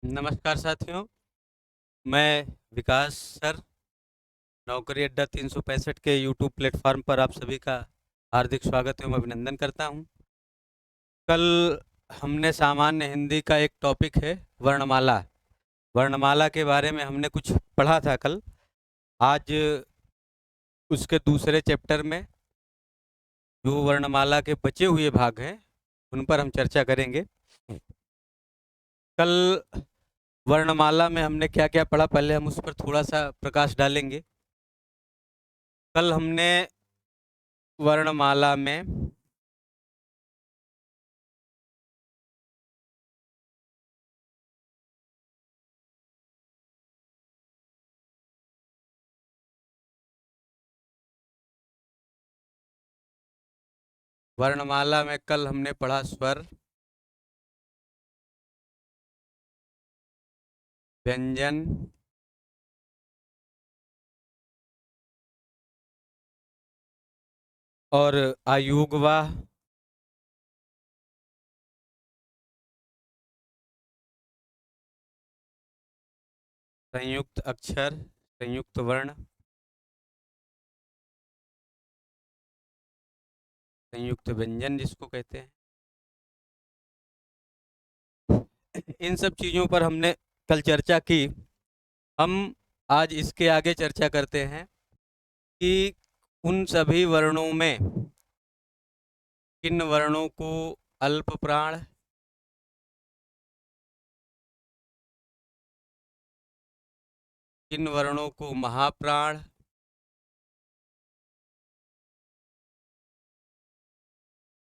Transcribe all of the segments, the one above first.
नमस्कार साथियों, मैं विकास सर, नौकरी अड्डा 365 के यूट्यूब प्लेटफॉर्म पर आप सभी का हार्दिक स्वागत एवं अभिनंदन करता हूं। कल हमने सामान्य हिंदी का एक टॉपिक है वर्णमाला। वर्णमाला के बारे में हमने कुछ पढ़ा था कल। आज उसके दूसरे चैप्टर में जो वर्णमाला के बचे हुए भाग हैं उन पर हम चर्चा करेंगे। कल वर्णमाला में हमने क्या क्या पढ़ा, पहले हम उस पर थोड़ा सा प्रकाश डालेंगे। कल हमने वर्णमाला में कल हमने पढ़ा स्वर, व्यंजन, और आयुग्वा, संयुक्त अक्षर, संयुक्त वर्ण, संयुक्त व्यंजन जिसको कहते हैं। इन सब चीज़ों पर हमने कल चर्चा की। हम आज इसके आगे चर्चा करते हैं कि उन सभी वर्णों में किन वर्णों को अल्प प्राण, किन वर्णों को महाप्राण,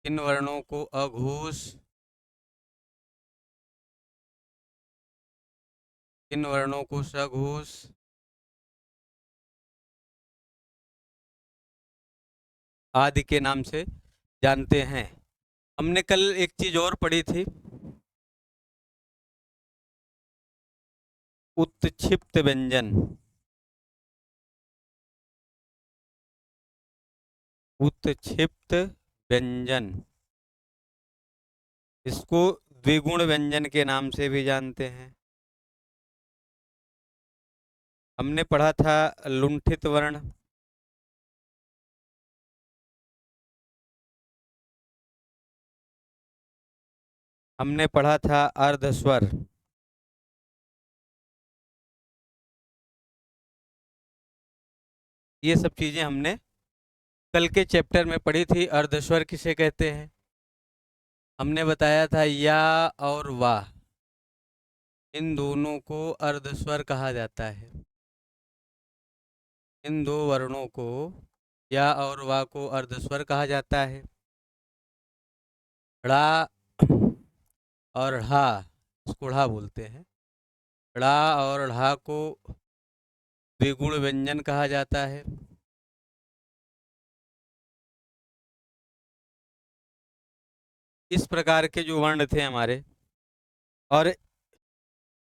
किन वर्णों को अघोष, किन वर्णों को सघोष, आदि के नाम से जानते हैं। हमने कल एक चीज और पढ़ी थी, उत्क्षिप्त व्यंजन। उत्क्षिप्त व्यंजन, इसको द्विगुण व्यंजन के नाम से भी जानते हैं। हमने पढ़ा था लुंठित वर्ण, हमने पढ़ा था अर्धस्वर। ये सब चीजें हमने कल के चैप्टर में पढ़ी थी। अर्धस्वर किसे कहते हैं? हमने बताया था या और वाह, इन दोनों को अर्धस्वर कहा जाता है। इन दो वर्णों को, या और वाह को अर्धस्वर कहा जाता है। ड़ा और ढ़ा, इसको ढ़ा बोलते हैं। ड़ा और ढ़ा को द्विगुण व्यंजन कहा जाता है। इस प्रकार के जो वर्ण थे हमारे। और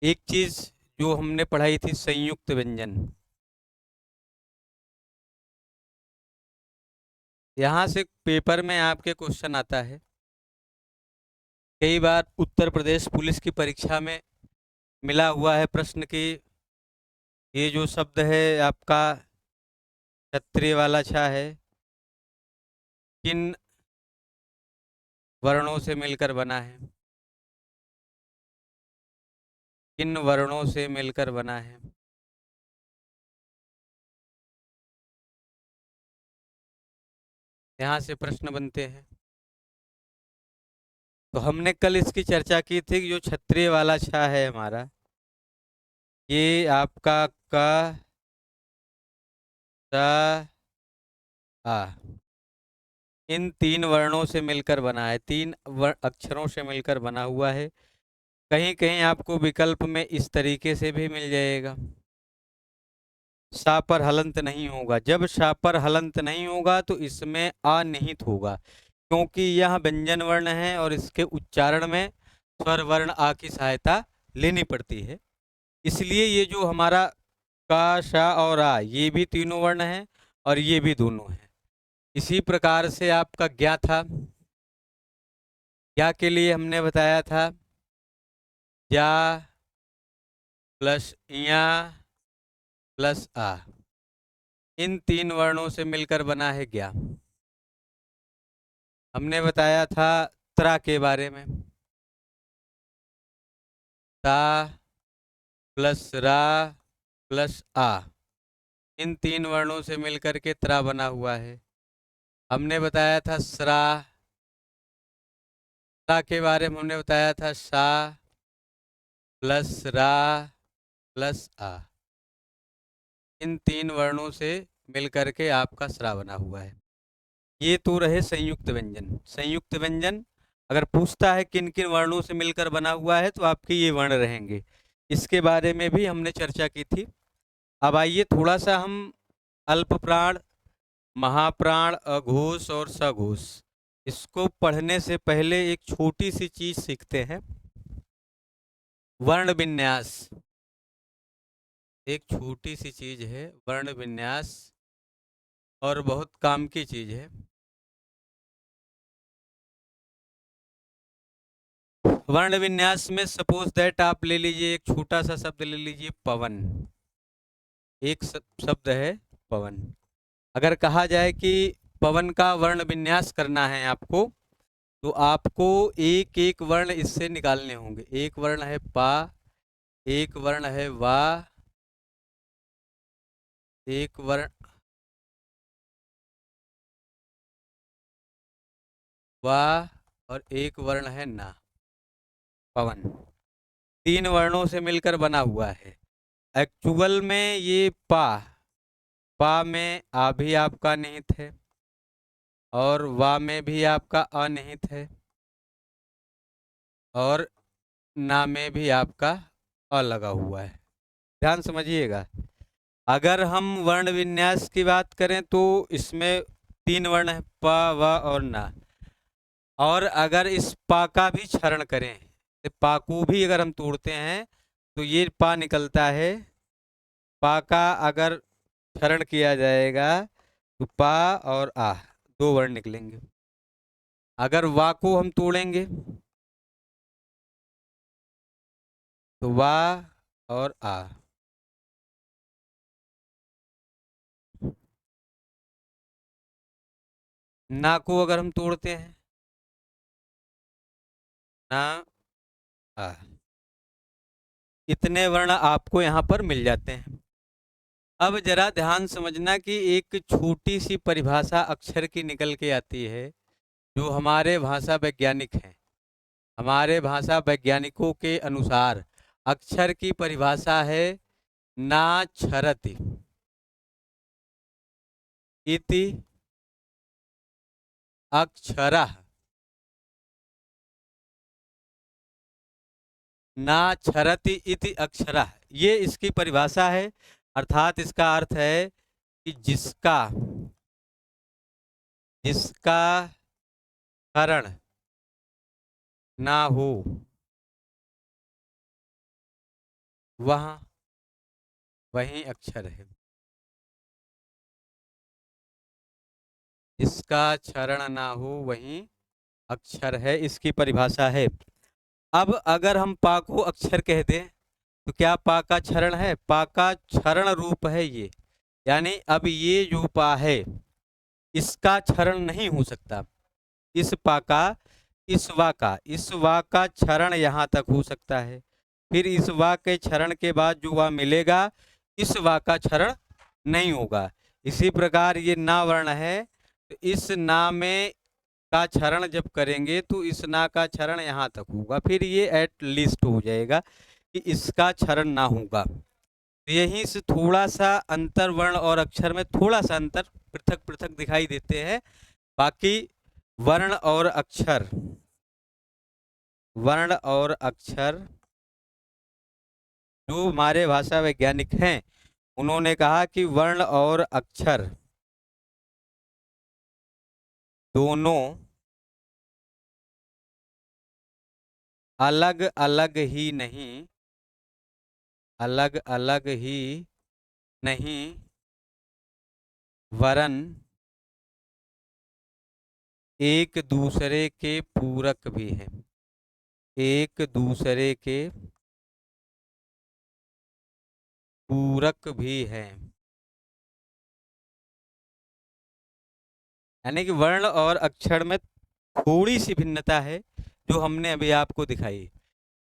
एक चीज जो हमने पढ़ाई थी, संयुक्त व्यंजन। यहाँ से पेपर में आपके क्वेश्चन आता है। कई बार उत्तर प्रदेश पुलिस की परीक्षा में मिला हुआ है प्रश्न कि ये जो शब्द है आपका क्षत्रिय वाला छा है, किन वर्णों से मिलकर बना है? किन वर्णों से मिलकर बना है? यहाँ से प्रश्न बनते हैं। तो हमने कल इसकी चर्चा की थी कि जो क्षत्रिय वाला छा है हमारा, ये आपका क, स, आ, इन तीन वर्णों से मिलकर बना है। तीन अक्षरों से मिलकर बना हुआ है। कहीं कहीं आपको विकल्प में इस तरीके से भी मिल जाएगा, सा पर हलंत नहीं होगा। जब सा पर हलंत नहीं होगा तो इसमें आ निहित होगा, क्योंकि यह व्यंजन वर्ण है और इसके उच्चारण में स्वर वर्ण आ की सहायता लेनी पड़ती है। इसलिए ये जो हमारा का, शा और आ, ये भी तीनों वर्ण हैं और ये भी दोनों हैं। इसी प्रकार से आपका ज्ञा था। ज्ञा के लिए हमने बताया था ज्ञा, प्लस इया प्लस आ, इन 3 वर्णों से मिलकर बना है ज्ञा। हमने बताया था त्रा के बारे में, ता प्लस रा प्लस आ, इन 3 वर्णों से मिलकर के त्रा बना हुआ है। हमने बताया था स्रा, रा के बारे में हमने बताया था सा प्लस रा प्लस आ, इन 3 वर्णों से मिलकर के आपका स्रा बना हुआ है। ये तो रहे संयुक्त व्यंजन। संयुक्त व्यंजन अगर पूछता है किन किन वर्णों से मिलकर बना हुआ है तो आपके ये वर्ण रहेंगे। इसके बारे में भी हमने चर्चा की थी। अब आइए थोड़ा सा हम अल्प प्राण, महाप्राण, अघोष और सघोष, इसको पढ़ने से पहले एक छोटी सी चीज सीखते हैं, वर्ण विन्यास। एक छोटी सी चीज है वर्ण विन्यास, और बहुत काम की चीज है। वर्ण विन्यास में सपोज दैट आप ले लीजिए, एक छोटा सा शब्द ले लीजिए पवन। एक शब्द है पवन। अगर कहा जाए कि पवन का वर्ण विन्यास करना है आपको, तो आपको एक एक वर्ण इससे निकालने होंगे। एक वर्ण है पा, एक वर्ण है वा, एक वर्ण वा, और एक वर्ण है ना। पवन 3 वर्णों से मिलकर बना हुआ है। एक्चुअल में ये पा में आ भी आपका निहित है और वा में भी आपका अनिहित है और ना में भी आपका अ लगा हुआ है। ध्यान समझिएगा, अगर हम वर्ण विन्यास की बात करें तो इसमें 3 वर्ण है प, व और ना। और अगर इस पा का भी क्षरण करें, तो पा को भी अगर हम तोड़ते हैं तो ये पा निकलता है। पा का अगर क्षरण किया जाएगा तो पा और आ, 2 वर्ण निकलेंगे। अगर वा को हम तोड़ेंगे तो वा और आ। ना को अगर हम तोड़ते हैं, ना आ, इतने वर्ण आपको यहाँ पर मिल जाते हैं। अब जरा ध्यान समझना कि एक छोटी सी परिभाषा अक्षर की निकल के आती है, जो हमारे भाषा वैज्ञानिक हैं। हमारे भाषा वैज्ञानिकों के अनुसार अक्षर की परिभाषा है ना क्षरति इति अक्षरः। ना क्षरति इति अक्षरः, ये इसकी परिभाषा है। अर्थात इसका अर्थ है कि जिसका जिसका क्षरण ना हो वह वही अक्षर है। जिसका क्षरण ना हो वही अक्षर है, इसकी परिभाषा है। अब अगर हम पा को अक्षर कह दें तो क्या पा का क्षरण है? पा का क्षरण रूप है ये, यानी अब ये जो पा है इसका क्षरण नहीं हो सकता। इस पा का इस वा का क्षरण यहाँ तक हो सकता है, फिर इस वा के क्षरण के बाद जो वा मिलेगा इस वा का क्षरण नहीं होगा। इसी प्रकार ये ना वर्ण है, तो इस ना में का क्षरण जब करेंगे तो इस ना का क्षरण यहाँ तक होगा, फिर ये एट लीस्ट हो जाएगा कि इसका क्षरण ना होगा। तो यहीं से थोड़ा सा अंतर वर्ण और अक्षर में थोड़ा सा अंतर पृथक पृथक दिखाई देते हैं। बाकी वर्ण और अक्षर जो हमारे भाषा वैज्ञानिक हैं उन्होंने कहा कि वर्ण और अक्षर दोनों अलग अलग ही नहीं वरन एक दूसरे के पूरक भी हैं। एक दूसरे के पूरक भी हैं। यानी कि वर्ण और अक्षर में थोड़ी सी भिन्नता है जो हमने अभी आपको दिखाई।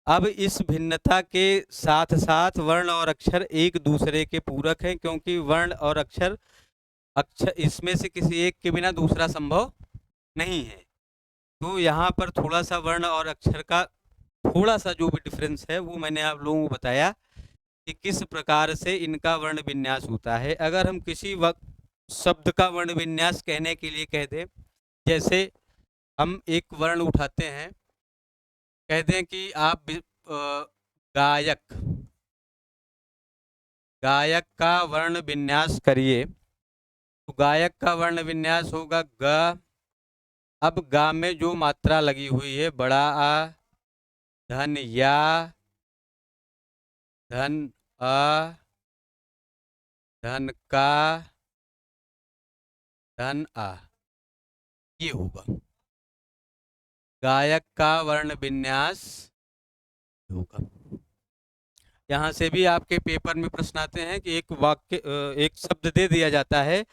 अब इस भिन्नता के साथ साथ वर्ण और अक्षर एक दूसरे के पूरक हैं, क्योंकि वर्ण और अक्षर अक्षर इसमें से किसी एक के बिना दूसरा संभव नहीं है। तो यहाँ पर थोड़ा सा वर्ण और अक्षर का थोड़ा सा जो भी डिफरेंस है वो मैंने आप लोगों को बताया कि किस प्रकार से इनका वर्ण विन्यास होता है। अगर हम किसी वक्त शब्द का वर्ण विन्यास कहने के लिए कह दें, जैसे हम एक वर्ण उठाते हैं, कह दें कि आप गायक, गायक का वर्ण विन्यास करिए, तो गायक का वर्ण विन्यास होगा ग। अब गा में जो मात्रा लगी हुई है, बड़ा आ, धन या, धन अ, धन का, धन आ, ये होगा गायक का वर्ण विन्यास होगा। यहाँ से भी आपके पेपर में प्रश्न आते हैं कि एक वाक्य एक शब्द दे दिया जाता है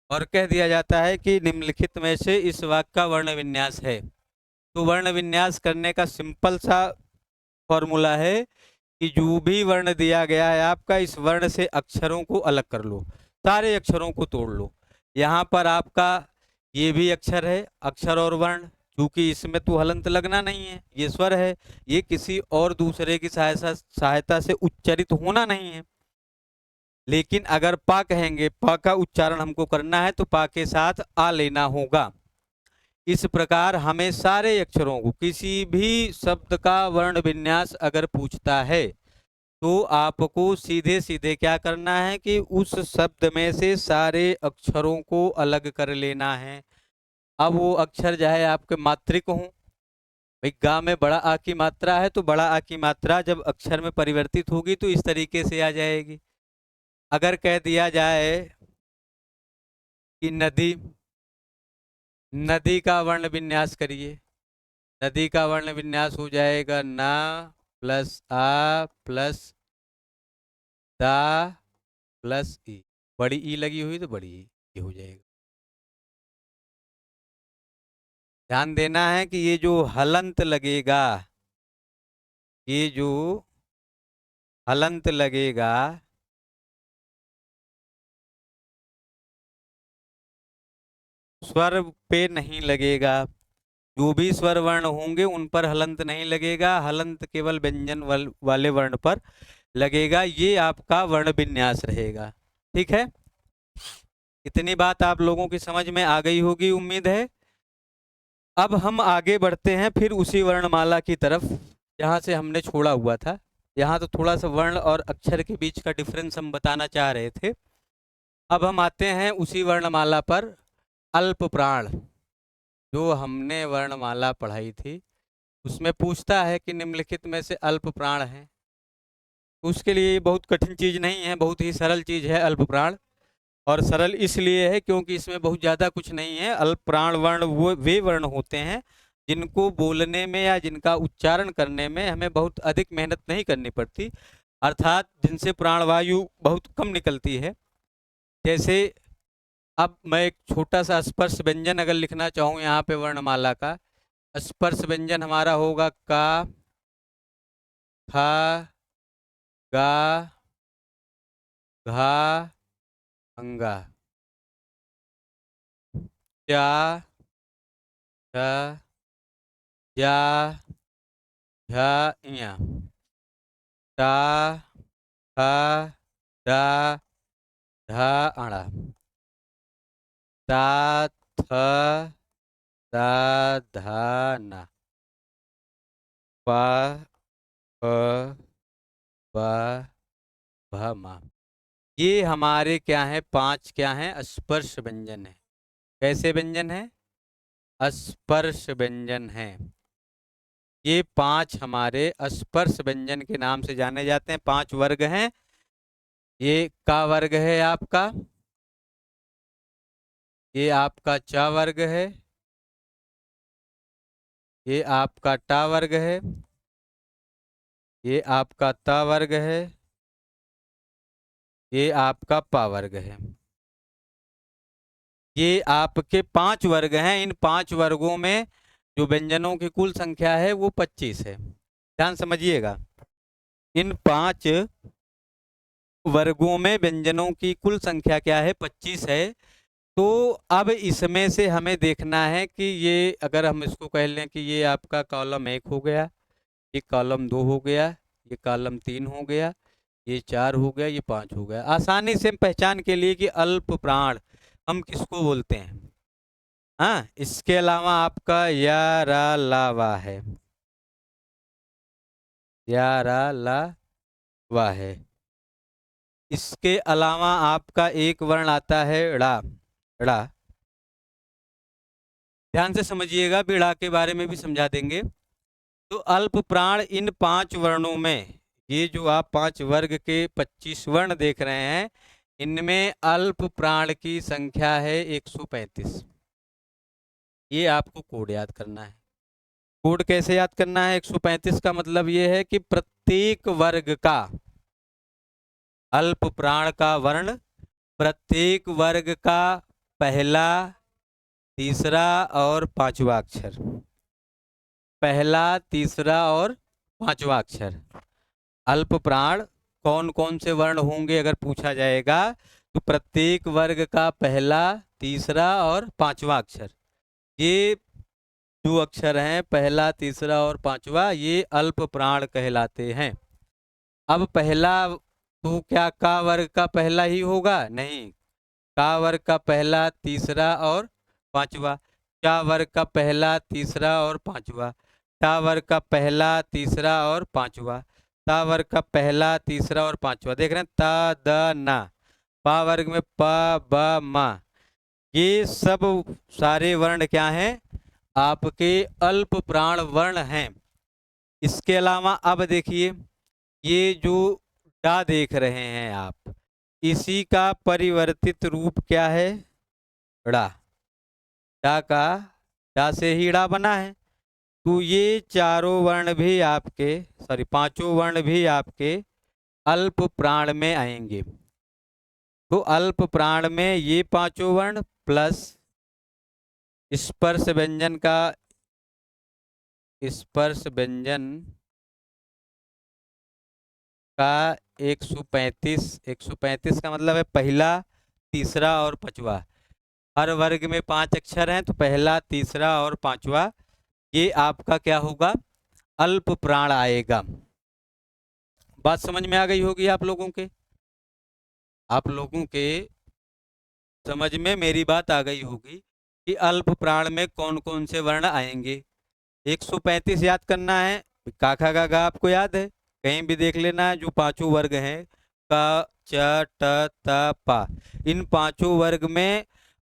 और कह दिया जाता है कि निम्नलिखित में से इस वाक्य का वर्ण विन्यास है। तो वर्ण विन्यास करने का सिंपल सा फॉर्मूला है कि जो भी वर्ण दिया गया है आपका, इस वर्ण से अक्षरों को अलग कर लो, सारे अक्षरों को तोड़ लो। यहाँ पर आपका ये भी अक्षर है, अक्षर और वर्ण, क्योंकि इसमें तो हलंत लगना नहीं है, ये स्वर है, ये किसी और दूसरे की सहायता से उच्चारित होना नहीं है। लेकिन अगर पा कहेंगे, पा का उच्चारण हमको करना है तो पा के साथ आ लेना होगा। इस प्रकार हमें सारे अक्षरों को, किसी भी शब्द का वर्ण विन्यास अगर पूछता है तो आपको सीधे सीधे क्या करना है कि उस शब्द में से सारे अक्षरों को अलग कर लेना है। अब वो अक्षर चाहे आपके मात्रिक हों, भाई गा में बड़ा आ की मात्रा है तो बड़ा आ की मात्रा जब अक्षर में परिवर्तित होगी तो इस तरीके से आ जाएगी। अगर कह दिया जाए कि नदी, नदी का वर्ण विन्यास करिए, नदी का वर्ण विन्यास हो जाएगा ना प्लस आ प्लस दा प्लस ई, बड़ी ई लगी हुई तो बड़ी ई, ये हो जाएगा। ध्यान देना है कि ये जो हलंत लगेगा, ये जो हलंत लगेगा, स्वर पे नहीं लगेगा। जो भी स्वर वर्ण होंगे उन पर हलंत नहीं लगेगा, हलंत केवल व्यंजन वाले वर्ण पर लगेगा। ये आपका वर्ण विन्यास रहेगा। ठीक है, इतनी बात आप लोगों की समझ में आ गई होगी उम्मीद है। अब हम आगे बढ़ते हैं फिर उसी वर्णमाला की तरफ जहाँ से हमने छोड़ा हुआ था। यहाँ तो थोड़ा सा वर्ण और अक्षर के बीच का डिफरेंस हम बताना चाह रहे थे। अब हम आते हैं उसी वर्णमाला पर, अल्प प्राण। जो हमने वर्णमाला पढ़ाई थी उसमें पूछता है कि निम्नलिखित में से अल्प प्राण है। उसके लिए बहुत कठिन चीज नहीं है, बहुत ही सरल चीज है अल्प प्राण। और सरल इसलिए है क्योंकि इसमें बहुत ज़्यादा कुछ नहीं है। अल्प प्राण वर्ण वो वे वर्ण होते हैं जिनको बोलने में या जिनका उच्चारण करने में हमें बहुत अधिक मेहनत नहीं करनी पड़ती, अर्थात जिनसे प्राणवायु बहुत कम निकलती है। जैसे अब मैं एक छोटा सा स्पर्श व्यंजन अगर लिखना चाहूँ यहाँ पे वर्णमाला का, स्पर्श व्यंजन हमारा होगा का, खा, गा, घा, अंगा, चा, छ, या, झा, इया, टा, ठा, डा, ढा, अड़ा, ता, थ, दा, धा, ना, पा, प, ब, भ, मा। ये हमारे क्या है, पांच क्या है, स्पर्श व्यंजन है। कैसे व्यंजन है, स्पर्श व्यंजन है। ये पांच हमारे स्पर्श व्यंजन के नाम से जाने जाते हैं। पांच वर्ग हैं। ये का वर्ग है आपका, ये आपका चा वर्ग है, ये आपका टा वर्ग है, ये आपका ता वर्ग है, ये आपका पा वर्ग है। ये आपके 5 वर्ग हैं। इन 5 वर्गों में जो व्यंजनों की कुल संख्या है वो 25 है। ध्यान समझिएगा, इन 5 वर्गों में व्यंजनों की कुल संख्या क्या है, 25 है। तो अब इसमें से हमें देखना है कि ये, अगर हम इसको कह लें कि ये आपका कॉलम 1 हो गया, ये कॉलम 2 हो गया, ये कॉलम 3 हो गया, ये 4 हो गया, ये 5 हो गया। आसानी से हम पहचान के लिए कि अल्प प्राण हम किसको बोलते हैं। हाँ, इसके अलावा आपका या रा ला वा है, या रा ला वा है। इसके अलावा आपका एक वर्ण आता है ड़ा। ड़ा, ध्यान से समझिएगा, बिड़ा के बारे में भी समझा देंगे। तो अल्प प्राण इन 5 वर्णों में, ये जो आप 5 वर्ग के 25 वर्ण देख रहे हैं, इनमें अल्प प्राण की संख्या है 135। ये आपको कोड याद करना है। कोड कैसे याद करना है? 135 का मतलब ये है कि प्रत्येक वर्ग का, अल्प प्राण का वर्ण प्रत्येक वर्ग का पहला, तीसरा और पांचवा अक्षर, पहला, तीसरा और पांचवा अक्षर। अल्प प्राण कौन कौन से वर्ण होंगे अगर पूछा जाएगा, तो प्रत्येक वर्ग का पहला, तीसरा और पांचवा अक्षर। ये जो अक्षर हैं, पहला, तीसरा और पांचवा, ये अल्प प्राण कहलाते हैं। अब पहला तो क्या का वर्ग का पहला ही होगा? नहीं, का वर्ग का पहला, तीसरा और पांचवा। क्या वर्ग का पहला, तीसरा और पांचवा। टा वर्ग का पहला, तीसरा और पांचवा। ता वर्ग का पहला, तीसरा और पांचवा। देख रहे हैं, ता द ना। पा वर्ग में प ब मा। ये सब सारे वर्ण क्या हैं? आपके अल्प प्राण वर्ण हैं। इसके अलावा अब देखिए, ये जो डा देख रहे हैं आप, इसी का परिवर्तित रूप क्या है? ड़ा। डा का, डा से ही ड़ा बना है। तो ये चारों वर्ण भी आपके, सॉरी, पांचों वर्ण भी आपके अल्प प्राण में आएंगे। तो अल्प प्राण में ये पांचों वर्ण प्लस स्पर्श व्यंजन का, स्पर्श व्यंजन का 135। 135 का मतलब है पहला, तीसरा और पांचवा। हर वर्ग में 5 अक्षर हैं, तो पहला, तीसरा और पांचवा, ये आपका क्या होगा? अल्प प्राण आएगा। बात समझ में आ गई होगी आप लोगों के? आप लोगों के समझ में मेरी बात आ गई होगी कि अल्प प्राण में कौन कौन से वर्ण आएंगे। 135 याद करना है। काखा का गा आपको याद है? कहीं भी देख लेना है, जो पांचों वर्ग हैं, क च ट त पा, इन पांचों वर्ग में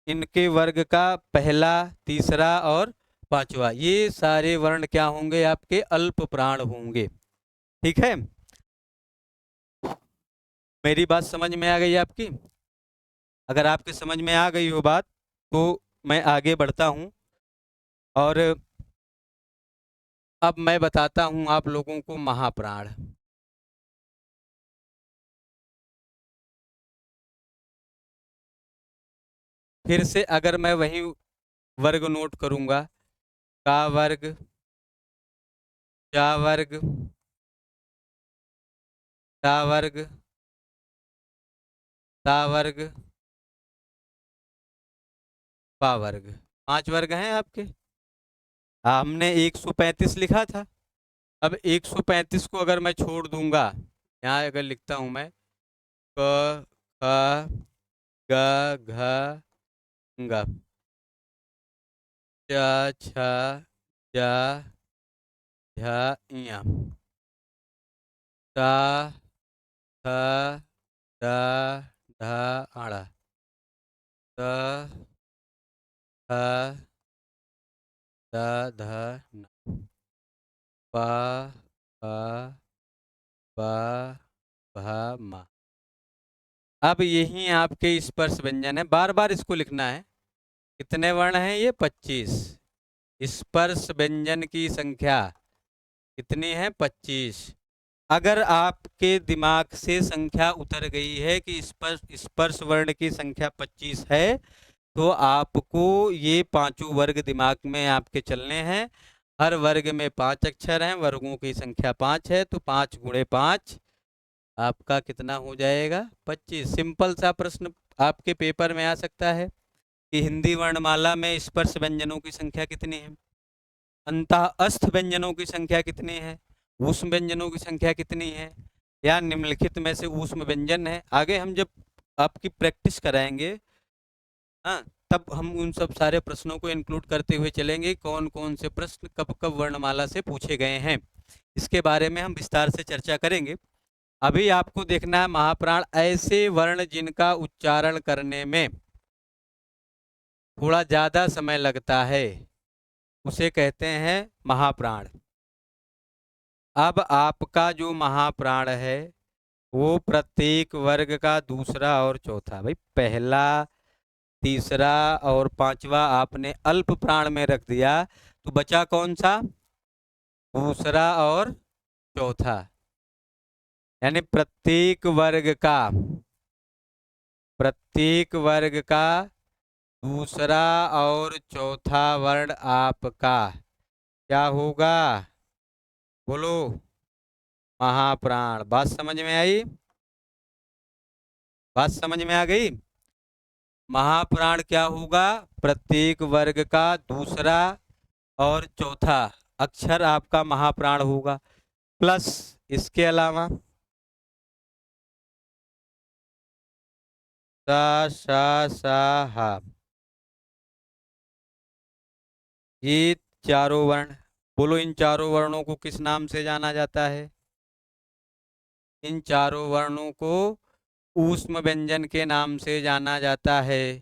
इनके वर्ग का पहला, तीसरा और पांचवा, ये सारे वर्ण क्या होंगे? आपके अल्प प्राण होंगे। ठीक है, मेरी बात समझ में आ गई आपकी? अगर आपके समझ में आ गई हो बात, तो मैं आगे बढ़ता हूं और अब मैं बताता हूं आप लोगों को महाप्राण। फिर से अगर मैं वही वर्ग नोट करूंगा, का वर्ग, चा वर्ग, ता वर्ग, ता वर्ग, पा वर्ग, 5 वर्ग हैं आपके। हमने 135 लिखा था। अब 135 को अगर मैं छोड़ दूंगा, यहाँ अगर लिखता हूं मैं, क ख ग घ ग, च छ ज झ इया, टा थ ड ढ आड़ा, त थ द ध न, प फ ब भ म। अब यही आपके स्पर्श व्यंजन है, बार बार इसको लिखना है। कितने वर्ण हैं? ये 25। स्पर्श व्यंजन की संख्या कितनी है? 25। अगर आपके दिमाग से संख्या उतर गई है कि स्पर्श वर्ण की संख्या 25 है, तो आपको ये पांचों वर्ग दिमाग में आपके चलने हैं। हर वर्ग में 5 अक्षर हैं, वर्गों की संख्या 5 है, तो 5 गुणे 5 आपका कितना हो जाएगा? 25। सिंपल सा प्रश्न आपके पेपर में आ सकता है कि हिंदी वर्णमाला में स्पर्श व्यंजनों की संख्या कितनी है, अंतः अस्थ व्यंजनों की संख्या कितनी है, ऊष्म व्यंजनों की संख्या कितनी है, या निम्नलिखित में से ऊष्म व्यंजन है। आगे हम जब आपकी प्रैक्टिस कराएंगे, हाँ, तब हम उन सब सारे प्रश्नों को इंक्लूड करते हुए चलेंगे, कौन कौन से प्रश्न कब कब वर्णमाला से पूछे गए हैं, इसके बारे में हम विस्तार से चर्चा करेंगे। अभी आपको देखना है महाप्राण, ऐसे वर्ण जिनका उच्चारण करने में थोड़ा ज्यादा समय लगता है उसे कहते हैं महाप्राण। अब आपका जो महाप्राण है वो प्रत्येक वर्ग का दूसरा और चौथा, भाई पहला, तीसरा और पांचवा आपने अल्प प्राण में रख दिया, तो बचा कौन सा? दूसरा और चौथा। यानी प्रत्येक वर्ग का दूसरा और चौथा वर्ण आपका क्या होगा? बोलो। महाप्राण। बात समझ में आई? बात समझ में आ गई? महाप्राण क्या होगा? प्रत्येक वर्ग का दूसरा और चौथा अक्षर आपका महाप्राण होगा, प्लस इसके अलावा सा सा सा हा, ये चारों वर्ण। बोलो, इन चारों वर्णों को किस नाम से जाना जाता है? इन चारों वर्णों को ऊष्म व्यंजन के नाम से जाना जाता है।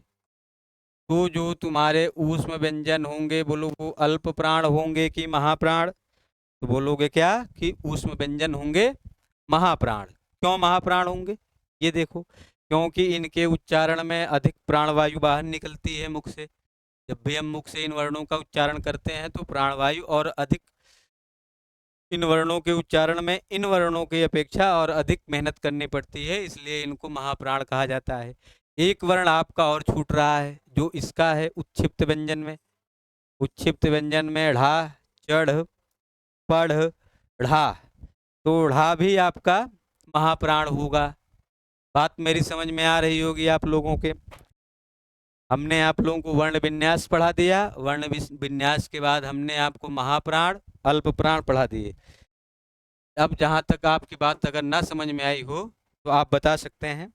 तो जो तुम्हारे ऊष्म व्यंजन होंगे, बोलो वो अल्प प्राण होंगे कि महाप्राण? तो बोलोगे क्या कि ऊष्म व्यंजन होंगे महाप्राण। क्यों महाप्राण होंगे? ये देखो, क्योंकि इनके उच्चारण में अधिक प्राणवायु बाहर निकलती है मुख से। जब भी हम मुख से इन वर्णों का उच्चारण करते हैं तो प्राणवायु और अधिक इन वर्णों के उच्चारण में इन वर्णों की अपेक्षा और अधिक मेहनत करनी पड़ती है, इसलिए इनको महाप्राण कहा जाता है। एक वर्ण आपका और छूट रहा है, जो इसका है उच्छिप्त व्यंजन में। उच्छिप्त व्यंजन में ढ़ा, चढ़, पढ़, ढ़ा, तो ढ़ा भी आपका महाप्राण होगा। बात मेरी समझ में आ रही होगी आप लोगों के। हमने आप लोगों को वर्ण विन्यास पढ़ा दिया, वर्ण विन्यास के बाद हमने आपको महाप्राण, अल्प प्राण पढ़ा दिए। अब जहां तक आपकी बात अगर ना समझ में आई हो तो आप बता सकते हैं,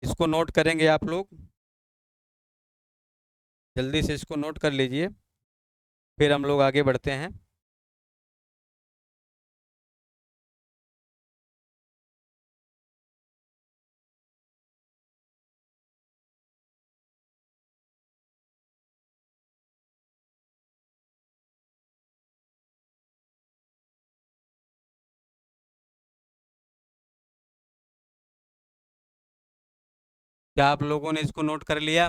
इसको नोट करेंगे आप लोग, जल्दी से इसको नोट कर लीजिए, फिर हम लोग आगे बढ़ते हैं। क्या आप लोगों ने इसको नोट कर लिया?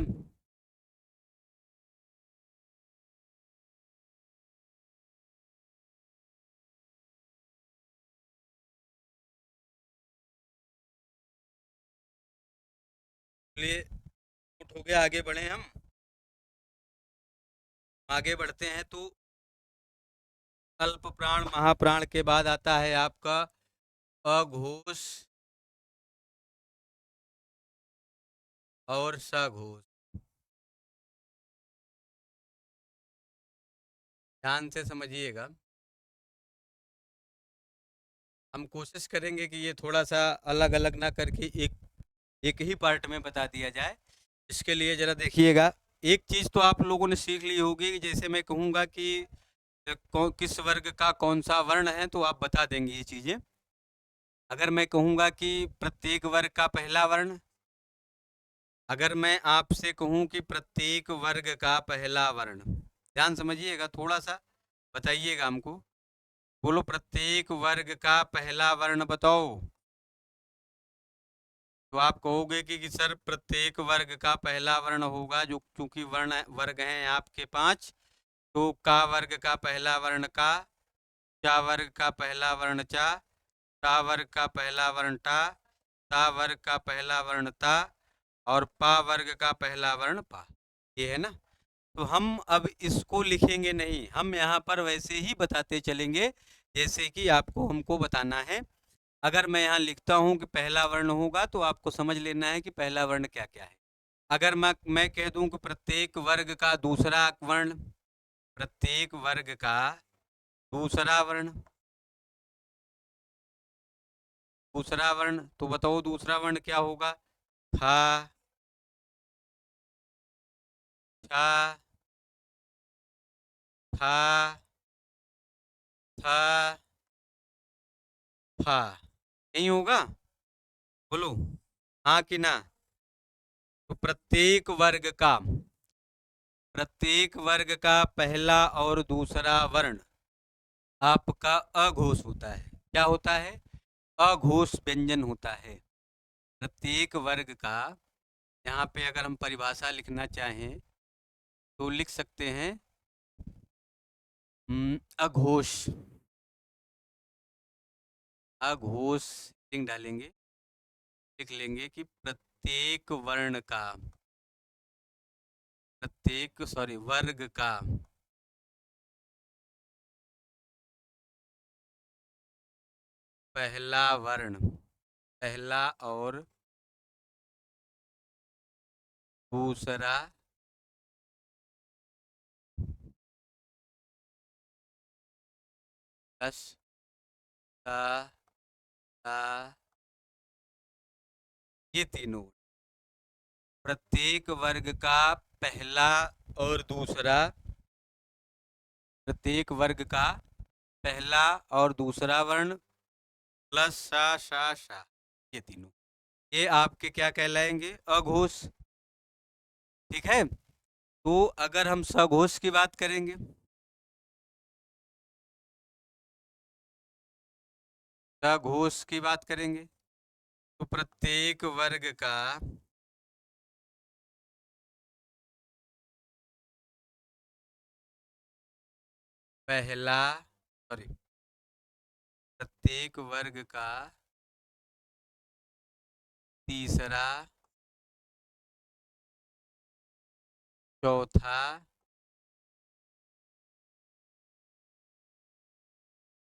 चलिए, नोट हो गया, आगे बढ़े हम। आगे बढ़ते हैं तो अल्प प्राण महाप्राण के बाद आता है आपका अघोष और सघोष। ध्यान से समझिएगा, हम कोशिश करेंगे कि ये थोड़ा सा अलग अलग ना करके एक ही पार्ट में बता दिया जाए। इसके लिए जरा देखिएगा, एक चीज तो आप लोगों ने सीख ली होगी कि जैसे मैं कहूँगा कि किस वर्ग का कौन सा वर्ण है तो आप बता देंगे ये चीजें। अगर मैं कहूँगा कि प्रत्येक वर्ग का पहला वर्ण, अगर मैं आपसे कहूँ कि प्रत्येक वर्ग का पहला वर्ण, ध्यान समझिएगा, थोड़ा सा बताइएगा हमको। बोलो, प्रत्येक वर्ग का पहला वर्ण बताओ। तो आप कहोगे कि सर प्रत्येक वर्ग का पहला वर्ण होगा, जो चूंकि वर्ग हैं आपके 5, तो का वर्ग का पहला वर्ण का चा वर्ग का पहला वर्ण चा, टा वर्ग का पहला वर्ण टा, ता वर्ग का पहला वर्ण ता और पा वर्ग का पहला वर्ण पा। ये है ना। तो हम अब इसको लिखेंगे नहीं, हम यहाँ पर वैसे ही बताते चलेंगे जैसे कि आपको हमको बताना है। अगर मैं यहाँ लिखता हूँ कि पहला वर्ण होगा तो आपको समझ लेना है कि पहला वर्ण क्या क्या है। अगर मैं कह दूं कि प्रत्येक वर्ग का दूसरा वर्ण, प्रत्येक वर्ग का दूसरा वर्ण, दूसरा वर्ण, तो बताओ दूसरा वर्ण क्या होगा? था, छा, था, था, फा। नहीं होगा? बोलो हाँ कि ना। तो प्रत्येक वर्ग का पहला और दूसरा वर्ण आपका अघोष होता है। क्या होता है? अघोष व्यंजन होता है। प्रत्येक वर्ग का, यहाँ पे अगर हम परिभाषा लिखना चाहें तो लिख सकते हैं अघोष, अघोष लिंग डालेंगे, लिख लेंगे कि प्रत्येक वर्ण का, प्रत्येक सॉरी वर्ग का पहला वर्ण, पहला और दूसरा प्लस ता, ता, ये तीनों प्रत्येक वर्ग का पहला और दूसरा, प्रत्येक वर्ग का पहला और दूसरा वर्ण प्लस सा शा शा, ये तीनों, ये आपके क्या कहलाएंगे? अघोष। ठीक है। तो अगर हम सघोष की बात करेंगे, सघोष की बात करेंगे तो प्रत्येक वर्ग का पहला, सॉरी, प्रत्येक वर्ग का तीसरा, चौथा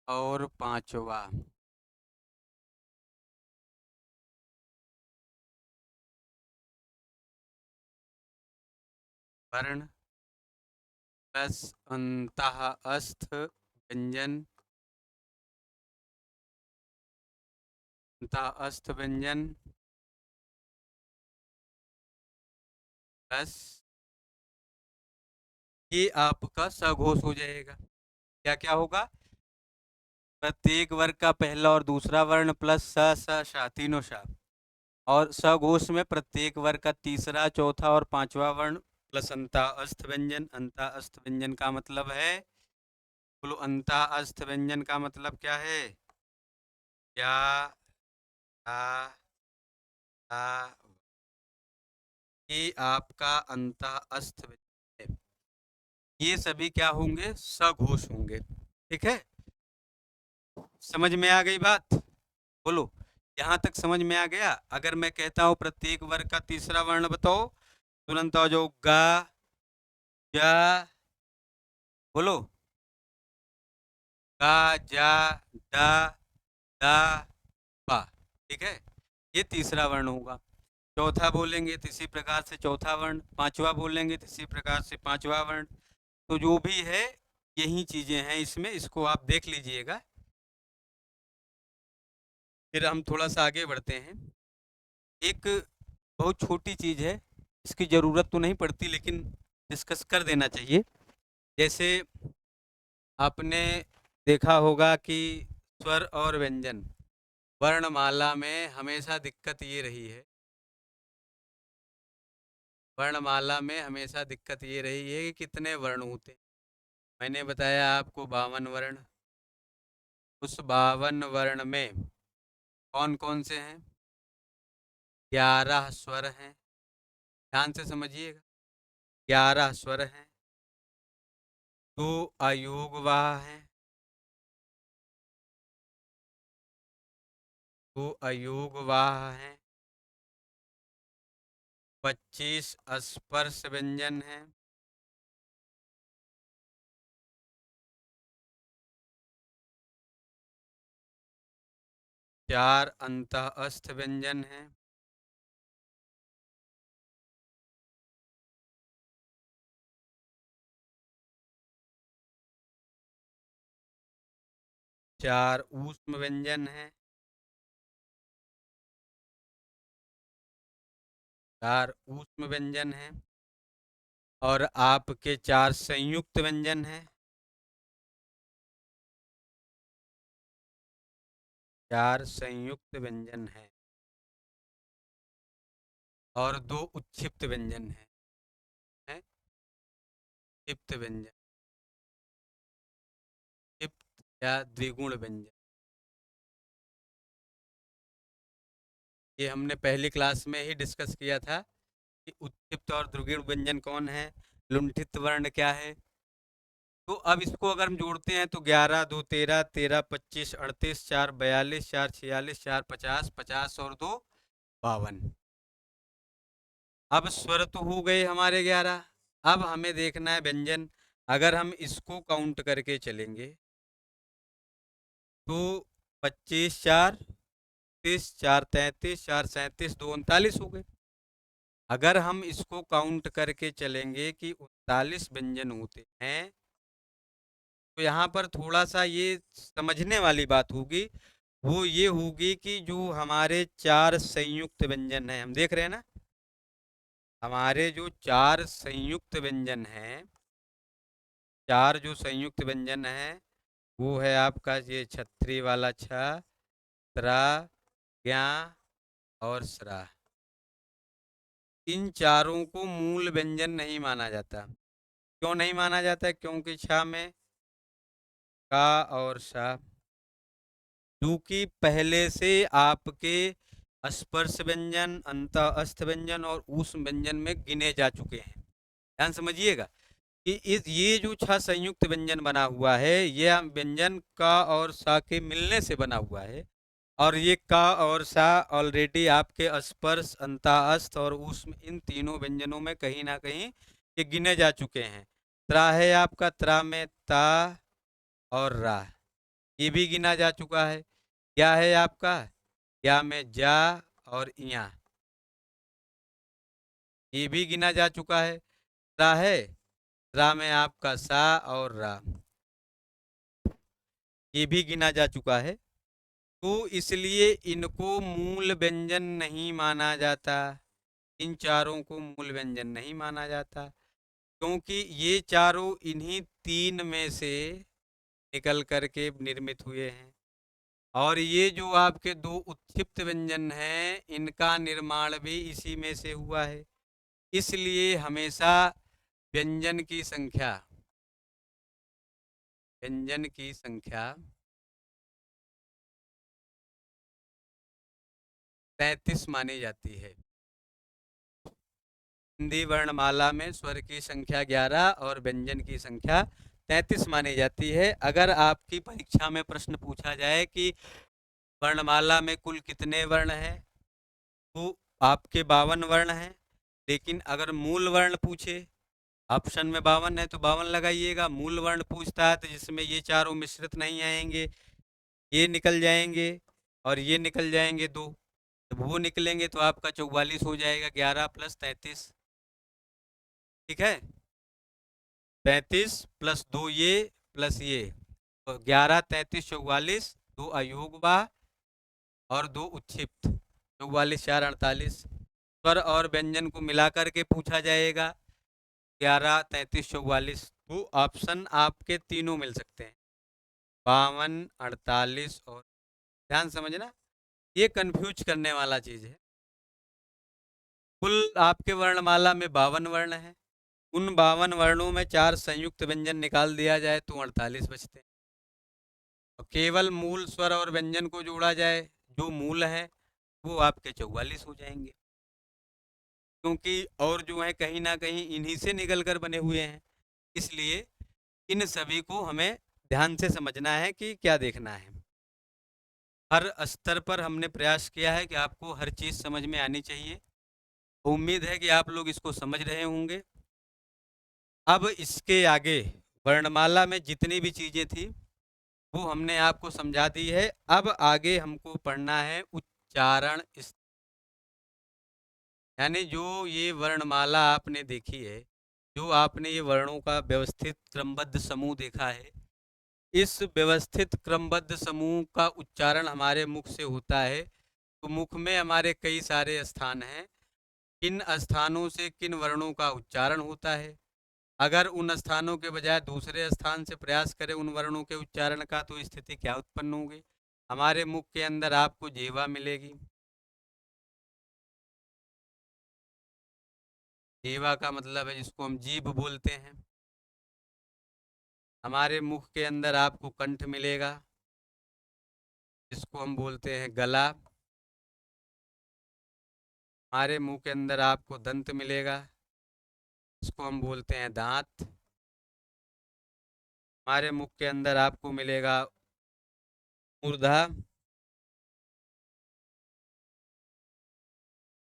और पांचवा वर्ण प्लस अंतः अस्थ व्यंजन, अंतः अस्थ व्यंजन प्लस, ये आपका सघोष हो जाएगा। क्या क्या होगा? प्रत्येक वर्ग का पहला और दूसरा वर्ण प्लस स स शा, तीनों शा, और सघोष में प्रत्येक वर्ग का तीसरा, चौथा और पांचवा वर्ण प्लस अंता अस्त व्यंजन। अंता अस्त व्यंजन का मतलब है, बोलो अंता अस्त व्यंजन का मतलब क्या है? क्या आ, आ, ये आपका अंता अस्त व्यंजन है। ये सभी क्या होंगे? सघोष होंगे। ठीक है, समझ में आ गई बात? बोलो यहाँ तक समझ में आ गया? अगर मैं कहता हूँ प्रत्येक वर्ग का तीसरा वर्ण बताओ, तुरंत आ जाओ, गा, जा, बोलो गा, जा, डा, दा, पा। ठीक है, ये तीसरा वर्ण होगा। चौथा बोलेंगे तो इसी प्रकार से चौथा वर्ण, पांचवा बोलेंगे तो इसी प्रकार से पांचवा वर्ण। तो जो भी है यही चीजें हैं इसमें, इसको आप देख लीजिएगा। फिर हम थोड़ा सा आगे बढ़ते हैं। एक बहुत छोटी चीज है, इसकी जरूरत तो नहीं पड़ती लेकिन डिस्कस कर देना चाहिए। जैसे आपने देखा होगा कि स्वर और व्यंजन, वर्णमाला में हमेशा दिक्कत ये रही है, वर्णमाला में हमेशा दिक्कत ये रही है कि कितने वर्ण होते हैं। मैंने बताया आपको 52 वर्ण। उस 52 वर्ण में कौन कौन से हैं? 11 स्वर हैं। ध्यान से समझिएगा, 11 स्वर हैं, 2 अयोगवाह हैं, 2 अयोगवाह हैं, 25 स्पर्श व्यंजन हैं, 4 अंतःस्थ व्यंजन हैं, 4 ऊष्म व्यंजन हैं, 4 ऊष्म व्यंजन हैं और आपके 4 संयुक्त व्यंजन हैं, 4 संयुक्त व्यंजन हैं और 2 उच्छिप्त व्यंजन हैं, क्षिप्त व्यंजन, क्षिप्त या द्विगुण व्यंजन। ये हमने पहली क्लास में ही डिस्कस किया था कि उत्क्षिप्त और द्विगुण व्यंजन कौन है, लुंठित वर्ण क्या है। तो अब इसको अगर हम जोड़ते हैं तो 11 2 13, 13 25 38, 4 42, 4 46, 4 50, 50 और 2 52। अब स्वर तो हो गए हमारे 11। अब हमें देखना है व्यंजन। अगर हम इसको काउंट करके चलेंगे तो 25 4 30, 4 33, 4 37, 2 39 हो गए। अगर हम इसको काउंट करके चलेंगे कि 39 व्यंजन होते हैं, तो यहाँ पर थोड़ा सा ये समझने वाली बात होगी, वो ये होगी कि जो हमारे 4 संयुक्त व्यंजन हैं, हम देख रहे हैं ना, हमारे जो 4 संयुक्त व्यंजन हैं, 4 जो संयुक्त व्यंजन हैं, वो है आपका ये छतरी वाला छ, त्रा, ज्ञा और स्रा। इन चारों को मूल व्यंजन नहीं माना जाता। क्यों नहीं माना जाता? क्योंकि छा में का और सा क्योंकि पहले से आपके स्पर्श व्यंजन, अंतःस्थ व्यंजन और ऊष्म व्यंजन में गिने जा चुके हैं। ध्यान समझिएगा कि ये जो 6 संयुक्त व्यंजन बना हुआ है, ये व्यंजन का और सा के मिलने से बना हुआ है और ये का और सा ऑलरेडी आपके स्पर्श, अंतःस्थ और ऊष्म इन तीनों व्यंजनों में कहीं ना कहीं ये गिने जा चुके हैं। त्रा है आपका, त्रा में ता और रा, ये भी गिना जा चुका है। क्या है आपका, क्या में जा और इया, ये भी गिना जा चुका है। रा है, रा में आपका सा और रा, ये भी गिना जा चुका है। तो इसलिए इनको मूल व्यंजन नहीं माना जाता, इन चारों को मूल व्यंजन नहीं माना जाता, क्योंकि ये चारों इन्हीं 3 में से निकल करके निर्मित हुए हैं। और ये जो आपके 2 उत्क्षिप्त व्यंजन हैं, इनका निर्माण भी इसी में से हुआ है। इसलिए हमेशा व्यंजन की संख्या, व्यंजन की संख्या 33 मानी जाती है। हिंदी वर्णमाला में स्वर की संख्या 11 और व्यंजन की संख्या 33 मानी जाती है। अगर आपकी परीक्षा में प्रश्न पूछा जाए कि वर्णमाला में कुल कितने वर्ण हैं, तो आपके 52 वर्ण हैं। लेकिन अगर मूल वर्ण पूछे, ऑप्शन में 52 है तो 52 लगाइएगा। मूल वर्ण पूछता है तो जिसमें ये चारों मिश्रित नहीं आएंगे, ये निकल जाएंगे और ये निकल जाएंगे 2, जब वो निकलेंगे तो आपका 44 हो जाएगा, 11 + 33। ठीक है, 33 + 2 ये प्लस ये, तो 11 33 44, 2 अयोगवा और 2 उच्छिप्त, 44 4 48। स्वर और व्यंजन को मिलाकर के पूछा जाएगा, 11 33 44। तो ऑप्शन आपके तीनों मिल सकते हैं, 52 48 और। ध्यान समझना, ये कंफ्यूज करने वाला चीज है। कुल आपके वर्णमाला में 52 वर्ण है, उन 52 वर्णों में 4 संयुक्त व्यंजन निकाल दिया जाए तो 48 बचते हैं। और केवल मूल स्वर और व्यंजन को जोड़ा जाए, जो मूल है वो आपके 44 हो जाएंगे, क्योंकि और जो है कहीं ना कहीं इन्हीं से निकल कर बने हुए हैं। इसलिए इन सभी को हमें ध्यान से समझना है कि क्या देखना है। हर स्तर पर हमने प्रयास किया है कि आपको हर चीज़ समझ में आनी चाहिए। उम्मीद है कि आप लोग इसको समझ रहे होंगे। अब इसके आगे वर्णमाला में जितनी भी चीज़ें थी वो हमने आपको समझा दी है। अब आगे हमको पढ़ना है उच्चारण यानी जो ये वर्णमाला आपने देखी है, जो आपने ये वर्णों का व्यवस्थित क्रमबद्ध समूह देखा है, इस व्यवस्थित क्रमबद्ध समूह का उच्चारण हमारे मुख से होता है। तो मुख में हमारे कई सारे स्थान हैं। किन स्थानों से किन वर्णों का उच्चारण होता है। अगर उन स्थानों के बजाय दूसरे स्थान से प्रयास करें उन वर्णों के उच्चारण का तो स्थिति क्या उत्पन्न होगी। हमारे मुख के अंदर आपको जीवा मिलेगी। जीवा का मतलब है जिसको हम जीभ बोलते हैं। हमारे मुख के अंदर आपको कंठ मिलेगा जिसको हम बोलते हैं गला। हमारे मुंह के अंदर आपको दंत मिलेगा जिसको हम बोलते हैं दांत। हमारे मुख के अंदर आपको मिलेगा मूर्धा।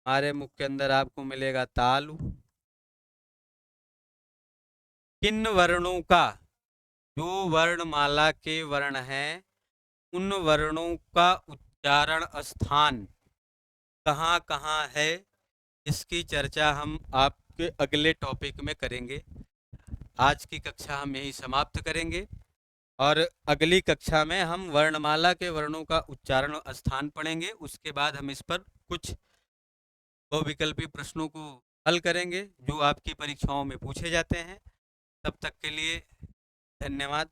हमारे मुख के अंदर आपको मिलेगा तालु। किन वर्णों का, जो वर्णमाला के वर्ण हैं उन वर्णों का उच्चारण स्थान कहाँ कहाँ है, इसकी चर्चा हम आपके अगले टॉपिक में करेंगे। आज की कक्षा हम यही समाप्त करेंगे और अगली कक्षा में हम वर्णमाला के वर्णों का उच्चारण स्थान पढ़ेंगे। उसके बाद हम इस पर कुछ बहुविकल्पी प्रश्नों को हल करेंगे जो आपकी परीक्षाओं में पूछे जाते हैं। तब तक के लिए धन्यवाद।